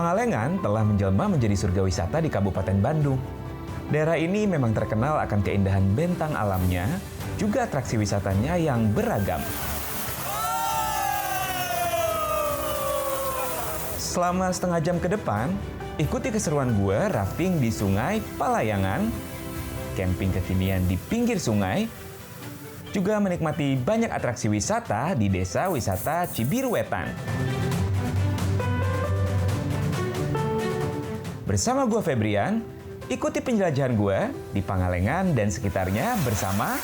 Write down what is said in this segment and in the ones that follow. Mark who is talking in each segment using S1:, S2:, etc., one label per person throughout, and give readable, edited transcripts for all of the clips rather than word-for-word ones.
S1: Pangalengan telah menjelma menjadi surga wisata di Kabupaten Bandung. Daerah ini memang terkenal akan keindahan bentang alamnya, juga atraksi wisatanya yang beragam. Selama setengah jam ke depan, ikuti keseruan gue rafting di Sungai Palayangan, camping kekinian di pinggir sungai, juga menikmati banyak atraksi wisata di Desa Wisata Cibiruetan. Bersama gue Febrian, ikuti penjelajahan gue di Pangalengan dan sekitarnya bersama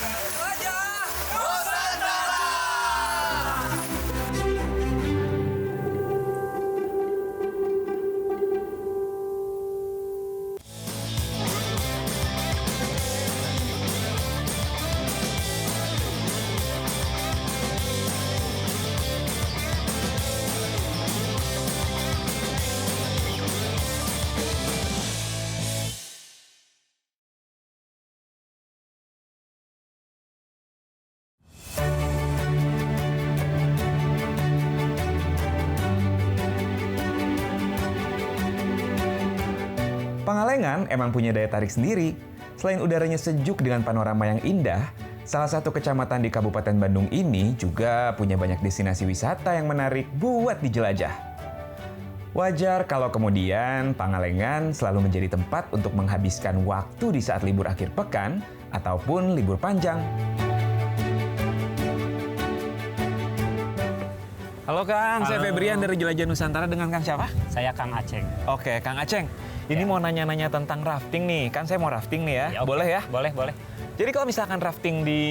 S1: Pangalengan emang punya daya tarik sendiri. Selain udaranya sejuk dengan panorama yang indah, salah satu kecamatan di Kabupaten Bandung ini juga punya banyak destinasi wisata yang menarik buat dijelajah. Wajar kalau kemudian Pangalengan selalu menjadi tempat untuk menghabiskan waktu di saat libur akhir pekan ataupun libur panjang. Halo Kang, saya Febrian dari Jelajah Nusantara dengan Kang siapa?
S2: Saya Kang Aceng.
S1: Oke, Kang Aceng. Ini mau nanya-nanya tentang rafting nih. Kan saya mau rafting nih ya.
S2: Okay.
S1: Boleh ya?
S2: Boleh, boleh.
S1: Jadi kalau misalkan rafting di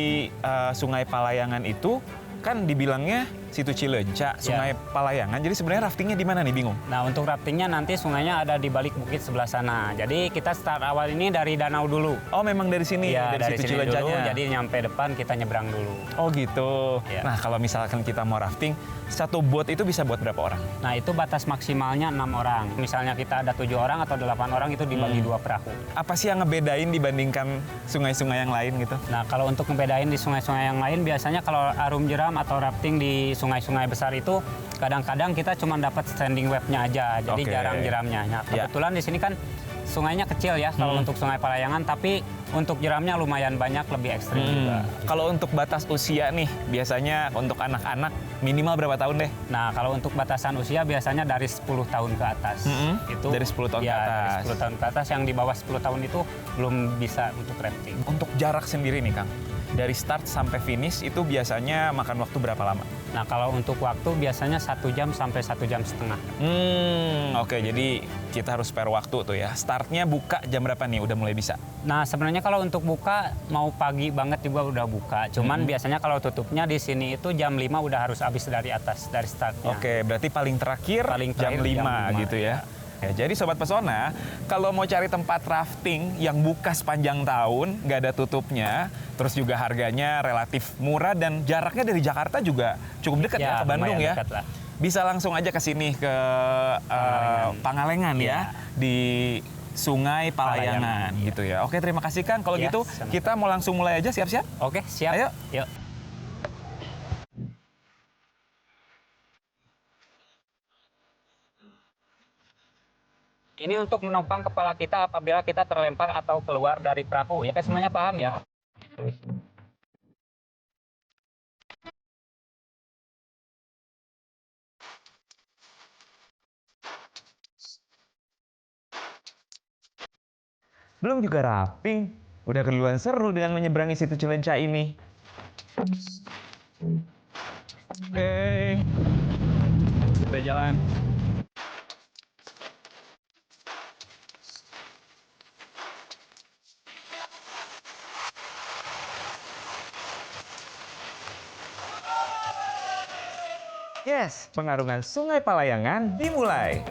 S1: Sungai Palayangan itu, kan dibilangnya situ Cileunca, Sungai Palayangan. Jadi sebenarnya raftingnya di mana nih? Bingung.
S2: Nah, untuk raftingnya nanti sungainya ada di balik bukit sebelah sana. Jadi kita start awal ini dari danau dulu.
S1: Oh, memang dari sini?
S2: Iya, dari
S1: situ
S2: sini dulu.
S1: Cilencanya.
S2: Jadi nyampe depan kita nyebrang dulu.
S1: Oh gitu.
S2: Ya.
S1: Nah, kalau misalkan kita mau rafting, satu boat itu bisa buat berapa orang?
S2: Nah, itu batas maksimalnya 6 orang. Misalnya kita ada 7 orang atau 8 orang itu dibagi 2 perahu.
S1: Apa sih yang ngebedain dibandingkan sungai-sungai yang lain gitu?
S2: Nah, kalau untuk ngebedain di sungai-sungai yang lain, biasanya kalau arum jeram atau rafting di sungai-sungai besar itu kadang-kadang kita cuma dapat standing wave-nya aja, jadi jarang jeramnya. Nah, kebetulan di sini kan sungainya kecil ya kalau untuk Sungai Palayangan, tapi untuk jeramnya lumayan banyak, lebih ekstrim juga.
S1: Kalau untuk batas usia nih, biasanya untuk anak-anak minimal berapa tahun deh?
S2: Nah, kalau untuk batasan usia biasanya dari 10 tahun ke atas. Itu
S1: dari 10 tahun ke atas.
S2: Dari 10 tahun ke atas, yang di bawah 10 tahun itu belum bisa untuk rafting.
S1: Untuk jarak sendiri nih, Kang. Dari start sampai finish itu biasanya makan waktu berapa lama?
S2: Nah, kalau untuk waktu biasanya 1 jam sampai 1 jam setengah.
S1: Oke, jadi kita harus spare waktu tuh ya. Startnya buka jam berapa nih? Udah mulai bisa?
S2: Nah, sebenarnya kalau untuk buka mau pagi banget juga udah buka. Cuman biasanya kalau tutupnya di sini itu jam 5 udah harus habis dari atas, dari startnya.
S1: Oke, berarti paling terakhir jam 5 gitu ya. Ya, jadi Sobat Pesona, kalau mau cari tempat rafting yang buka sepanjang tahun, nggak ada tutupnya, terus juga harganya relatif murah dan jaraknya dari Jakarta juga cukup dekat ya ke Bandung ya. Bisa langsung aja ke sini ke Pangalengan ya, di Sungai Palayangan gitu ya. Oke, terima kasih Kang. Kalau gitu kita mau langsung mulai aja, siap-siap?
S2: Oke, siap.
S1: Ayo.
S2: Yuk. Ini untuk menopang kepala kita apabila kita terlempar atau keluar dari perahu. Ya, semuanya paham ya?
S1: Belum juga rafting, udah keduluan seru dengan menyeberangi situ Cileunca ini. Oke, kita jalan. Yes, pengarungan Sungai Palayangan dimulai.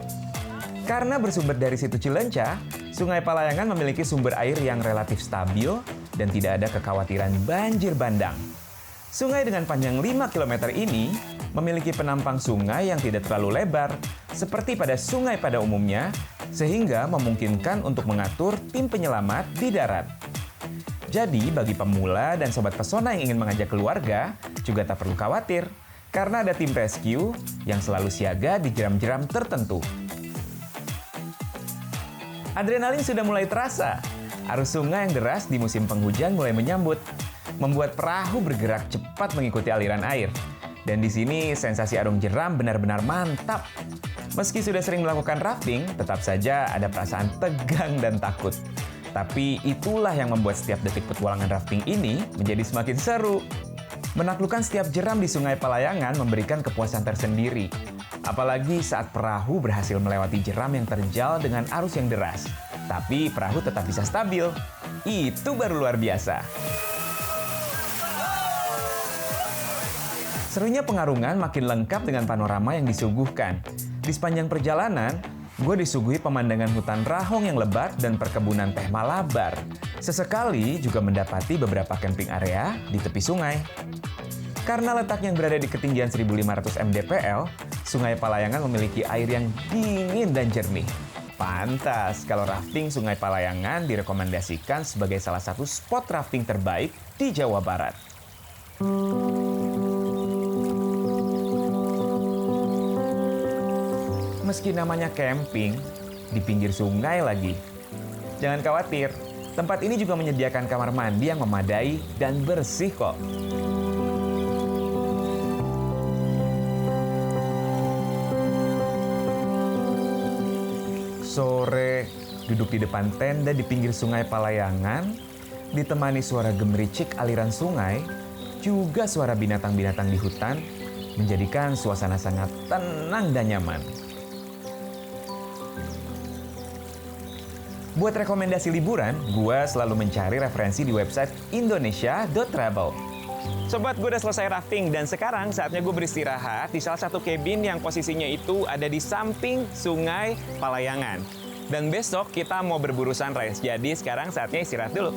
S1: Karena bersumber dari situ Cileunca, Sungai Palayangan memiliki sumber air yang relatif stabil dan tidak ada kekhawatiran banjir bandang. Sungai dengan panjang 5 km ini memiliki penampang sungai yang tidak terlalu lebar, seperti pada sungai pada umumnya, sehingga memungkinkan untuk mengatur tim penyelamat di darat. Jadi, bagi pemula dan Sobat Pesona yang ingin mengajak keluarga, juga tak perlu khawatir, karena ada tim rescue yang selalu siaga di jeram-jeram tertentu. Adrenalin sudah mulai terasa. Arus sungai yang deras di musim penghujan mulai menyambut, membuat perahu bergerak cepat mengikuti aliran air. Dan di sini sensasi arung jeram benar-benar mantap. Meski sudah sering melakukan rafting, tetap saja ada perasaan tegang dan takut. Tapi itulah yang membuat setiap detik petualangan rafting ini menjadi semakin seru. Menaklukkan setiap jeram di Sungai Palayangan memberikan kepuasan tersendiri. Apalagi saat perahu berhasil melewati jeram yang terjal dengan arus yang deras. Tapi perahu tetap bisa stabil. Itu baru luar biasa. Serunya pengarungan makin lengkap dengan panorama yang disuguhkan. Di sepanjang perjalanan, gue disuguhi pemandangan hutan rahong yang lebat dan perkebunan teh Malabar. Sesekali juga mendapati beberapa camping area di tepi sungai. Karena letaknya yang berada di ketinggian 1.500 mdpl, Sungai Palayangan memiliki air yang dingin dan jernih. Pantas kalau rafting Sungai Palayangan direkomendasikan sebagai salah satu spot rafting terbaik di Jawa Barat. Meski namanya camping, di pinggir sungai lagi. Jangan khawatir, tempat ini juga menyediakan kamar mandi yang memadai dan bersih kok. Sore, duduk di depan tenda di pinggir Sungai Palayangan, ditemani suara gemericik aliran sungai, juga suara binatang-binatang di hutan, menjadikan suasana sangat tenang dan nyaman. Buat rekomendasi liburan, gue selalu mencari referensi di website indonesia.travel. Sobat, gue udah selesai rafting dan sekarang saatnya gue beristirahat di salah satu cabin yang posisinya itu ada di samping Sungai Palayangan. Dan besok kita mau berburu sunrise, jadi sekarang saatnya istirahat dulu.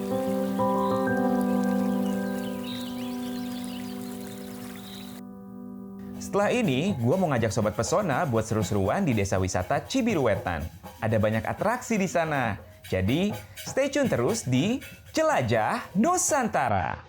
S1: Setelah ini, gue mau ngajak Sobat Pesona buat seru-seruan di desa wisata Cibiruetan. Ada banyak atraksi di sana, jadi stay tune terus di Jelajah Nusantara.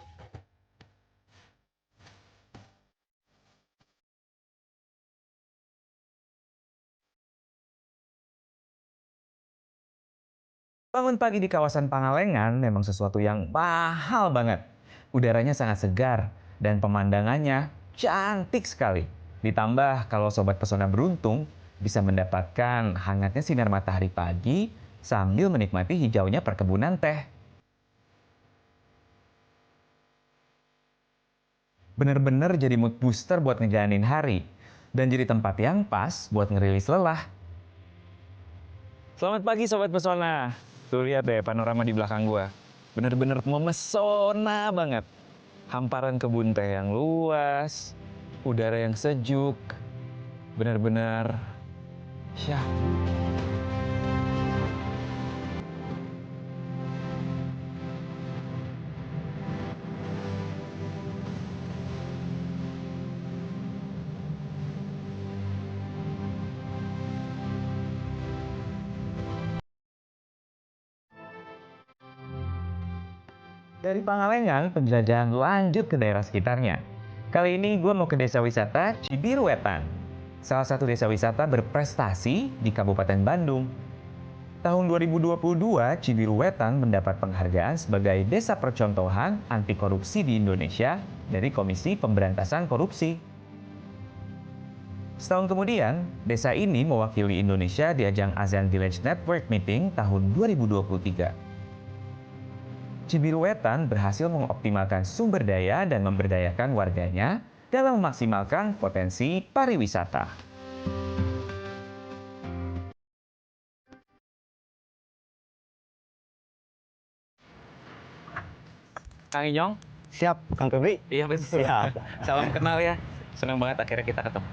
S1: Bangun pagi di kawasan Pangalengan memang sesuatu yang mahal banget. Udaranya sangat segar dan pemandangannya cantik sekali. Ditambah kalau Sobat Pesona beruntung bisa mendapatkan hangatnya sinar matahari pagi sambil menikmati hijaunya perkebunan teh. Bener-bener jadi mood booster buat ngejalanin hari dan jadi tempat yang pas buat ngerilis lelah. Selamat pagi Sobat Pesona. Tuh lihat deh panorama di belakang gua. Bener-bener memesona banget. Hamparan kebun teh yang luas, udara yang sejuk. Bener-bener syahdu. Dari Pangalengan, penjelajahan lanjut ke daerah sekitarnya. Kali ini gue mau ke desa wisata Cibiruetan. Salah satu desa wisata berprestasi di Kabupaten Bandung. Tahun 2022, Cibiruetan mendapat penghargaan sebagai Desa Percontohan Anti Korupsi di Indonesia dari Komisi Pemberantasan Korupsi. Setahun kemudian, desa ini mewakili Indonesia di ajang ASEAN Village Network Meeting tahun 2023. Cibiruetan berhasil mengoptimalkan sumber daya dan memberdayakan warganya dalam memaksimalkan potensi pariwisata. Kang Inyong?
S3: Siap, Kang Febri?
S1: Iya betul.
S3: Siap.
S1: Salam kenal ya. Senang banget akhirnya kita ketemu.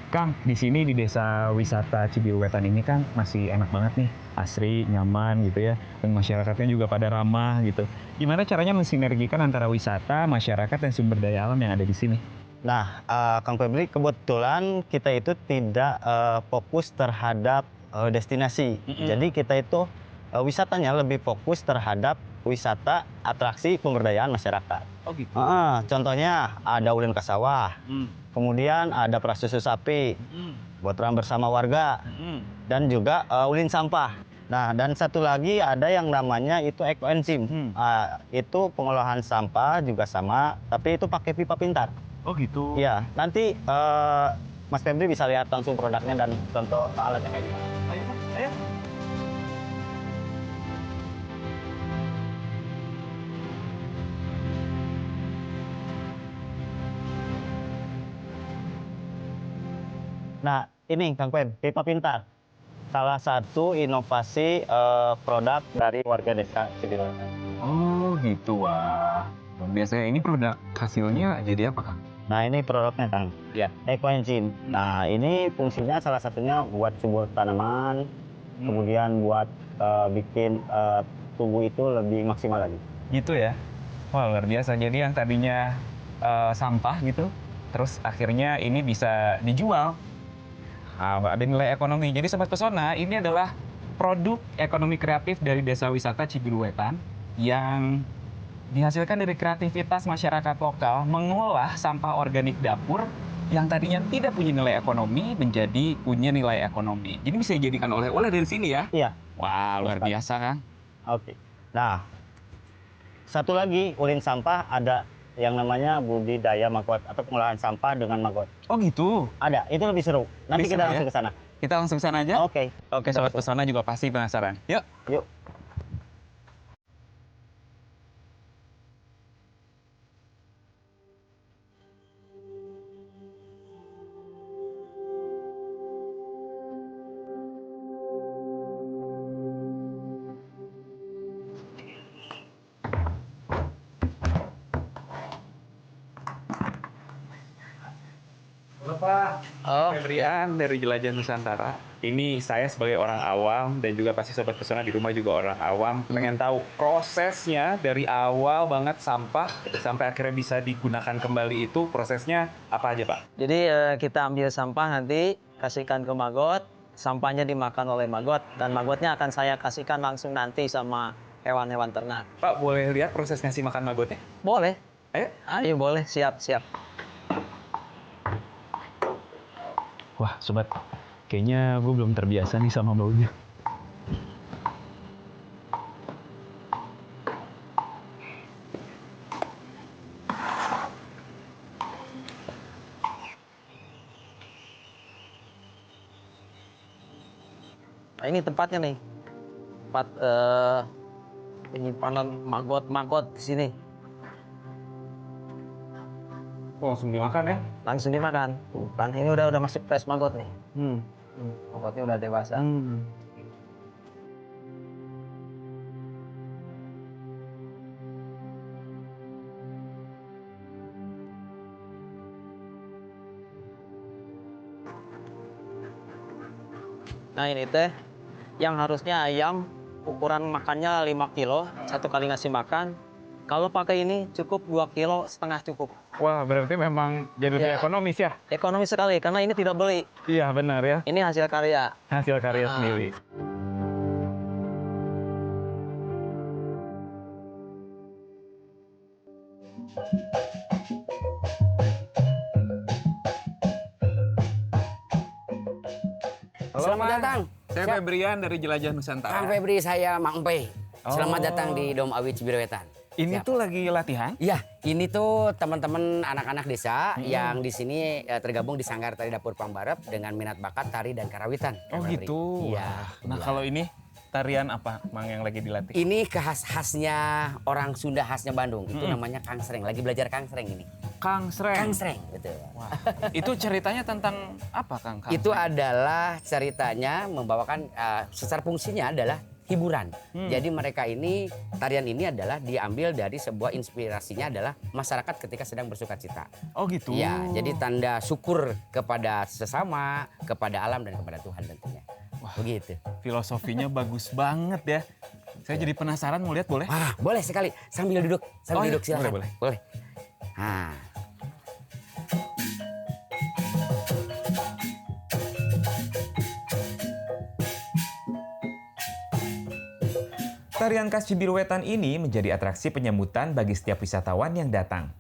S1: Kang, di sini di desa wisata Cibiruetan ini kan masih enak banget nih, asri, nyaman gitu ya, dan masyarakatnya juga pada ramah gitu. Gimana caranya mensinergikan antara wisata, masyarakat, dan sumber daya alam yang ada di sini?
S3: Nah, Kang Febri, kebetulan kita itu tidak fokus terhadap destinasi. Jadi kita itu wisatanya lebih fokus terhadap wisata, atraksi, pemberdayaan masyarakat.
S1: Oh gitu.
S3: Contohnya ada ulin ke sawah, kemudian ada prasusu sapi, buat orang bersama warga, dan juga ulin sampah. Nah, dan satu lagi ada yang namanya itu ekoenzim. Itu pengolahan sampah juga sama, tapi itu pakai pipa pintar.
S1: Oh gitu.
S3: Iya, nanti Mas Febri bisa lihat langsung produknya dan contoh alatnya kayak gimana.
S1: Ayo, ayo.
S3: Nah, ini Kang Pen, pipa pintar. Salah satu inovasi produk dari warga desa Cibiruetan.
S1: Oh gitu, wah. Biasanya ini produk hasilnya jadi apa, Kang?
S3: Nah, ini produknya Kang.
S1: Ya.
S3: Ekoenzim. Nah, ini fungsinya salah satunya buat subur tanaman, kemudian buat bikin tubuh itu lebih maksimal lagi.
S1: Gitu ya? Wah, luar biasa. Jadi yang tadinya sampah gitu, terus akhirnya ini bisa dijual. Ada nilai ekonomi. Jadi Sobat Pesona, ini adalah produk ekonomi kreatif dari Desa Wisata Cibiruetan yang dihasilkan dari kreativitas masyarakat lokal mengolah sampah organik dapur yang tadinya tidak punya nilai ekonomi menjadi punya nilai ekonomi. Jadi bisa dijadikan oleh-oleh dari sini ya?
S3: Iya.
S1: Wah, luar biasa, Kang.
S3: Oke. Nah, satu lagi ulin sampah ada yang namanya budidaya maggot atau pengolahan sampah dengan maggot.
S1: Oh gitu?
S3: Ada, itu lebih seru. Nanti
S1: Bisa
S3: kita
S1: ya?
S3: langsung ke sana.
S1: Kita langsung sana aja?
S3: Oke.
S1: Oke, Sobat Pesona juga pasti penasaran. Yuk.
S3: Yuk.
S1: Halo Pak.
S3: Oh.
S1: Febrian dari Jelajah Nusantara. Ini saya sebagai orang awam dan juga pasti Sobat Pesona di rumah juga orang awam. Pengen tahu prosesnya dari awal banget sampah sampai akhirnya bisa digunakan kembali itu prosesnya apa aja Pak?
S4: Jadi kita ambil sampah nanti kasihkan ke maggot, sampahnya dimakan oleh maggot dan maggotnya akan saya kasihkan langsung nanti sama hewan-hewan ternak.
S1: Pak boleh lihat proses ngasih makan maggotnya?
S4: Boleh?
S1: Ayo.
S4: Ayo boleh, siap.
S1: Wah Sobat, kayaknya gue belum terbiasa nih sama baunya.
S4: Nah, ini tempatnya nih. Tempat penyimpanan maggot di sini.
S1: Langsung dimakan ya?
S4: Langsung dimakan. Kan ini udah masuk fresh maggot nih. Maggotnya udah dewasa. Nah ini teh yang harusnya ayam ukuran makannya 5 kilo, satu kali ngasih makan. Kalau pakai ini cukup 2,5 kilo cukup.
S1: Wah berarti memang jadi lebih
S4: Ya.
S1: ekonomis ya?
S4: Ekonomis sekali karena ini tidak beli.
S1: Iya benar ya,
S4: Ini hasil karya.
S1: hasil karya sendiri. Halo,
S5: Selamat
S1: Mas.
S5: datang.
S1: Saya Febrian dari Jelajah Nusantara.
S5: Kang Febri, saya Mang Empe. Selamat
S1: Oh.
S5: datang di Dom Awi Cibiruetan.
S1: Ini
S5: Siap.
S1: tuh lagi latihan?
S5: Ya, ini tuh teman-teman anak-anak desa yang di sini tergabung di Sanggar Tari Dapur Pambarep dengan minat bakat tari dan karawitan.
S1: Oh
S5: Kang Febri.
S1: gitu.
S5: Iya.
S1: Wah. Nah
S5: kebetulan.
S1: kalau ini tarian apa, Mang yang lagi dilatih?
S5: Ini khasnya orang Sunda, khasnya Bandung. Itu namanya kangsreng. Lagi belajar kangsreng ini.
S1: Kangsreng.
S5: Kangsreng, betul.
S1: Wah. Itu ceritanya tentang apa, Kang? Kangsreng?
S5: Itu adalah ceritanya membawakan secara fungsinya adalah hiburan. Jadi mereka ini, tarian ini adalah diambil dari sebuah inspirasinya adalah masyarakat ketika sedang bersuka cita.
S1: Oh gitu.
S5: Ya, jadi tanda syukur kepada sesama, kepada alam dan kepada Tuhan tentunya.
S1: Wah.
S5: Begitu.
S1: Filosofinya bagus banget ya. Saya jadi penasaran, mau lihat boleh?
S5: Wah, boleh sekali sambil duduk,
S1: Oh, iya.
S5: duduk silakan.
S1: Boleh.
S5: Boleh. Nah,
S1: Tarian khas Cibiruetan ini menjadi atraksi penyambutan bagi setiap wisatawan yang datang.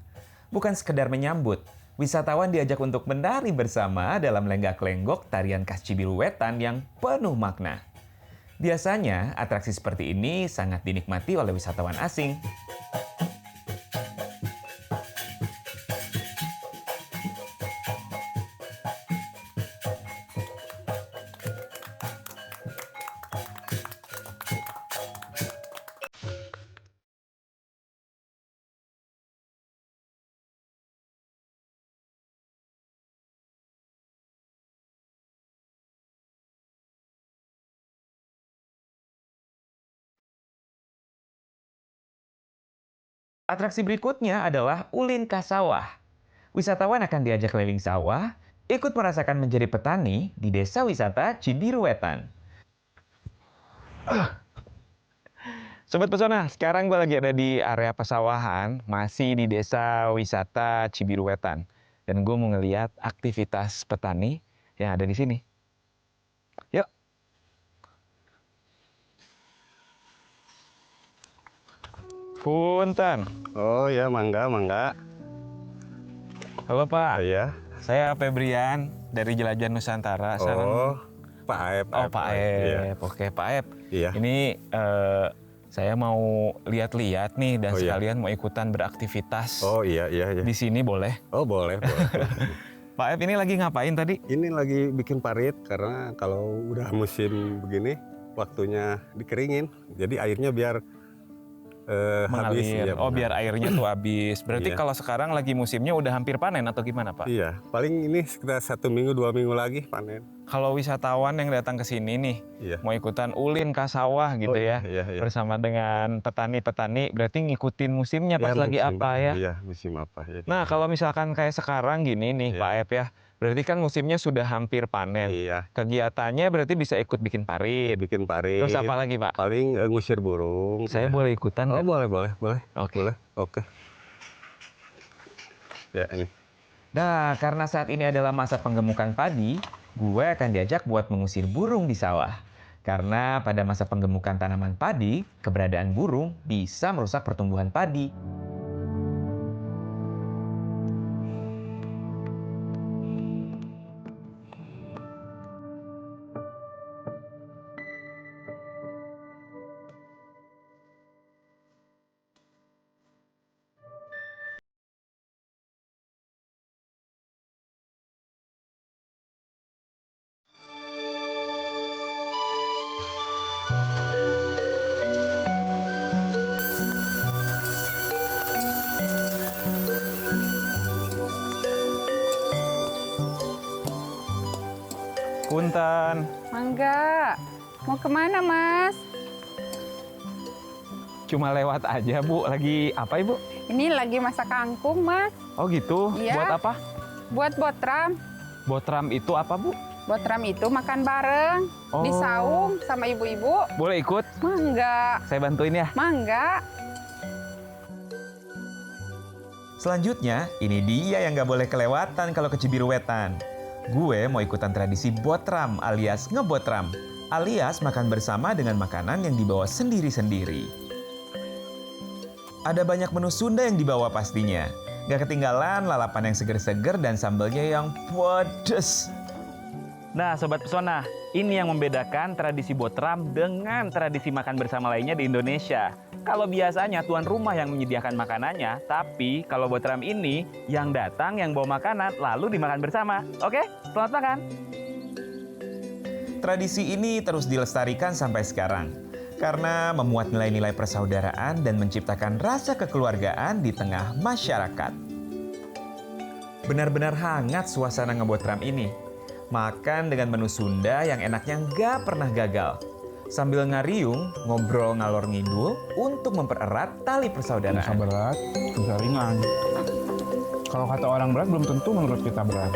S1: Bukan sekedar menyambut, wisatawan diajak untuk menari bersama dalam lenggak-lenggok tarian khas Cibiruetan yang penuh makna. Biasanya, atraksi seperti ini sangat dinikmati oleh wisatawan asing. Atraksi berikutnya adalah Ulin ke Sawah. Wisatawan akan diajak keliling sawah, ikut merasakan menjadi petani di desa wisata Cibiru Wetan. Sobat Pesona, sekarang gue lagi ada di area pesawahan, masih di desa wisata Cibiru Wetan. Dan gue mau ngeliat aktivitas petani yang ada di sini. Yuk. Punten.
S6: Oh ya, mangga, mangga.
S1: Halo Pak.
S6: Iya.
S1: Saya Febrian dari Jelajah Nusantara.
S6: Oh, Pak Aep.
S1: Oh, Pak Aep.
S6: Iya.
S1: Oke, Pak Aep.
S6: Iya.
S1: Ini saya mau lihat-lihat nih dan
S6: Oh, iya.
S1: sekalian mau ikutan beraktivitas.
S6: Oh iya, iya, iya.
S1: Di sini boleh?
S6: Oh boleh, boleh.
S1: Pak Aep ini lagi ngapain tadi?
S6: Ini lagi bikin parit karena kalau udah musim begini waktunya dikeringin. Jadi airnya biar habis.
S1: Mengalir.
S6: Ya,
S1: Oh, biar airnya tuh habis. Berarti
S6: Iya.
S1: kalau sekarang lagi musimnya udah hampir panen atau gimana, Pak?
S6: Iya, paling ini sekitar 1 minggu, 2 minggu lagi panen.
S1: Kalau wisatawan yang datang ke sini nih,
S6: Iya.
S1: mau ikutan ulin ke sawah gitu
S6: Oh,
S1: ya,
S6: iya, iya.
S1: bersama dengan petani-petani, berarti ngikutin musimnya pas
S6: Ya,
S1: lagi
S6: musim
S1: apa ya?
S6: Iya, musim apa ya.
S1: Nah, kalau misalkan kayak sekarang gini nih,
S6: Iya.
S1: Pak Aep ya, berarti kan musimnya sudah hampir panen.
S6: Iya,
S1: Kegiatannya berarti bisa ikut bikin parit.
S6: bikin parit.
S1: Terus apa lagi, Pak?
S6: Paling ngusir burung.
S1: Saya
S6: Ya.
S1: boleh ikutan
S6: Oh,
S1: nggak?
S6: boleh, boleh, boleh.
S1: Oke.
S6: Boleh. Oke. Ya, ini.
S1: Nah, karena saat ini adalah masa penggemukan padi, gue akan diajak buat mengusir burung di sawah. Karena pada masa penggemukan tanaman padi, keberadaan burung bisa merusak pertumbuhan padi. Punten,
S7: Mangga. Mau kemana, Mas?
S1: cuma lewat aja, Bu. Lagi apa, Ibu?
S7: Ini lagi masak kangkung, Mas.
S1: Oh gitu?
S7: Iya.
S1: Buat apa?
S7: Buat botram.
S1: Botram itu apa, Bu?
S7: Botram itu makan bareng. Di
S1: Oh.
S7: saung sama ibu-ibu.
S1: Boleh ikut?
S7: Mangga.
S1: Saya bantuin ya.
S7: Mangga.
S1: Selanjutnya, ini dia yang nggak boleh kelewatan kalau ke Cibiru Wetan. Gue mau ikutan tradisi botram alias ngebotram, alias makan bersama dengan makanan yang dibawa sendiri-sendiri. Ada banyak menu Sunda yang dibawa pastinya. Nggak ketinggalan lalapan yang seger-seger dan sambalnya yang pedes. Nah, Sobat Pesona, ini yang membedakan tradisi botram dengan tradisi makan bersama lainnya di Indonesia. Kalau biasanya tuan rumah yang menyediakan makanannya, tapi kalau botram ini yang datang yang bawa makanan lalu dimakan bersama. Oke, selamat makan. Tradisi ini terus dilestarikan sampai sekarang karena memuat nilai-nilai persaudaraan dan menciptakan rasa kekeluargaan di tengah masyarakat. Benar-benar hangat suasana ngebotram ini. Makan dengan menu Sunda yang enaknya nggak pernah gagal. Sambil ngariung, ngobrol ngalor ngidul untuk mempererat tali
S8: Bisa
S1: persaudaraan.
S8: berat, bisa ringan. Kalau kata orang berat, belum tentu menurut kita berat.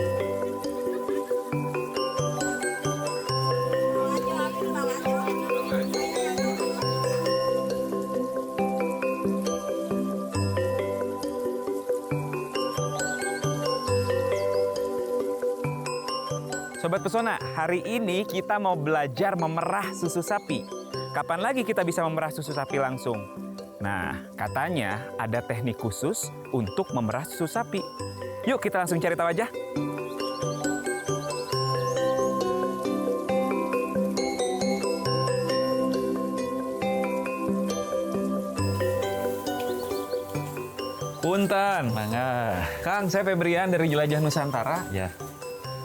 S1: Sobat Pesona, hari ini kita mau belajar memerah susu sapi. Kapan lagi kita bisa memerah susu sapi langsung? Nah, katanya ada teknik khusus untuk memerah susu sapi. Yuk kita langsung cari tahu aja. Punten.
S8: Mangga.
S1: Kang, saya Febrian dari Jelajah Nusantara.
S8: Ya,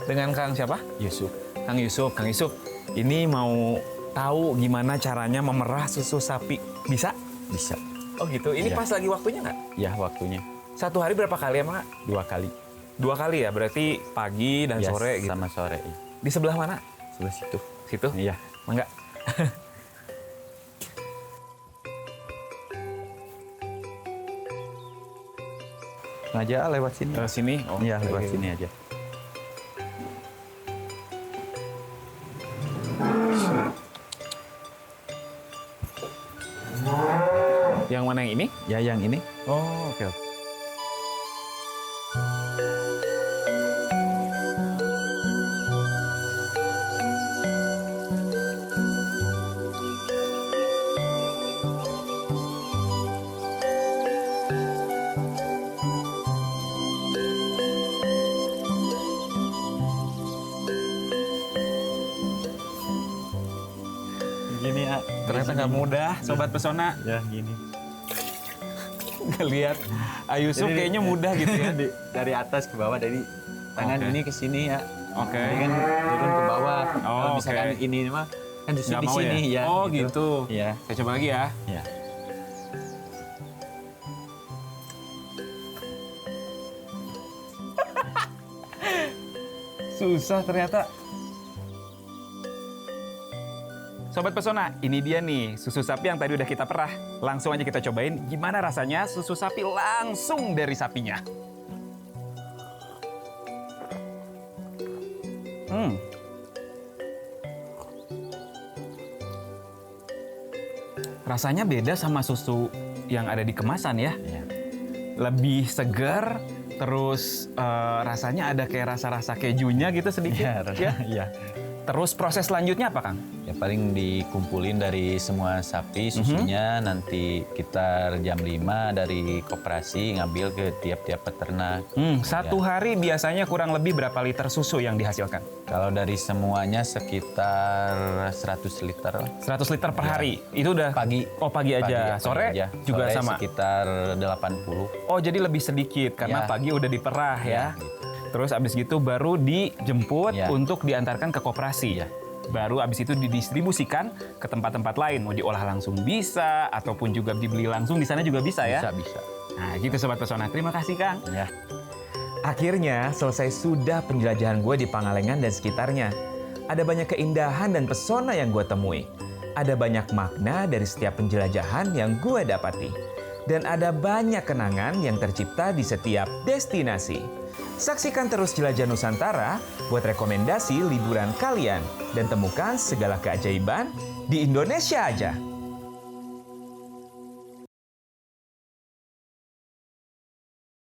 S1: Dengan Kang siapa?
S8: Yusuf.
S1: Kang Yusuf. Kang Yusuf, ini mau tahu gimana caranya memerah susu sapi. Bisa?
S8: Bisa.
S1: Oh gitu. Ini
S8: Iya.
S1: pas lagi waktunya nggak?
S8: Ya, waktunya
S1: Satu hari berapa kali emang?
S8: 2 kali.
S1: 2 kali ya? Berarti pagi dan
S8: Ya,
S1: sore gitu.
S8: sama sore. Iya.
S1: Di sebelah mana?
S8: Sebelah situ.
S1: Situ?
S8: Iya.
S1: Mangga.
S8: Aja lewat sini.
S1: Ke sini? Oh,
S8: Iya, lewat
S1: oke.
S8: sini aja.
S1: Yang mana yang ini?
S8: Ya, yang ini.
S1: Oh, oke.
S8: Gini ya.
S1: Ternyata nggak mudah, Sobat Pesona.
S8: Ya, gini.
S1: Lihat Ayusuf
S8: Jadi-
S1: kayaknya mudah gitu ya.
S8: Dari atas ke bawah, dari tangan
S1: Oke.
S8: ini ke sini ya.
S1: Oke.
S8: Ini kan turun ke bawah.
S1: Oh,
S8: Kalau misalkan
S1: oke.
S8: ini mah kan justru
S1: Nggak
S8: di
S1: mau
S8: sini ya.
S1: Oh gitu.
S8: Iya.
S1: Saya coba lagi ya.
S8: Ya.
S1: Susah ternyata. Sobat Pesona, ini dia nih susu sapi yang tadi udah kita perah. Langsung aja kita cobain gimana rasanya susu sapi langsung dari sapinya. Rasanya beda sama susu yang ada di kemasan ya.
S8: Iya.
S1: Lebih segar, terus rasanya ada kayak rasa-rasa kejunya gitu sedikit.
S8: Iya, iya.
S1: Terus proses selanjutnya apa, Kang?
S8: Ya paling dikumpulin dari semua sapi susunya, nanti kita jam 5 dari koperasi ngambil ke tiap-tiap peternak.
S1: Satu hari biasanya kurang lebih berapa liter susu yang dihasilkan?
S8: Kalau dari semuanya sekitar 100 liter lah.
S1: 100 liter per hari. Itu udah
S8: Pagi.
S1: Oh, pagi aja.
S8: Pagi
S1: Sore
S8: aja.
S1: juga
S8: Sore
S1: sama.
S8: sekitar 80.
S1: Oh, jadi lebih sedikit karena
S8: Ya.
S1: pagi udah diperah ya.
S8: gitu.
S1: Terus abis gitu baru dijemput
S8: Ya.
S1: untuk diantarkan ke koperasi.
S8: Ya.
S1: Baru abis itu didistribusikan ke tempat-tempat lain. Mau diolah langsung bisa, ataupun juga dibeli langsung di sana juga bisa ya.
S8: Bisa.
S1: Nah gitu Sobat Pesona. Terima kasih Kang.
S8: Ya.
S1: Akhirnya selesai sudah penjelajahan gue di Pangalengan dan sekitarnya. Ada banyak keindahan dan pesona yang gue temui. Ada banyak makna dari setiap penjelajahan yang gue dapati. Dan ada banyak kenangan yang tercipta di setiap destinasi. Saksikan terus Jelajah Nusantara buat rekomendasi liburan kalian. Dan temukan segala keajaiban di Indonesia aja.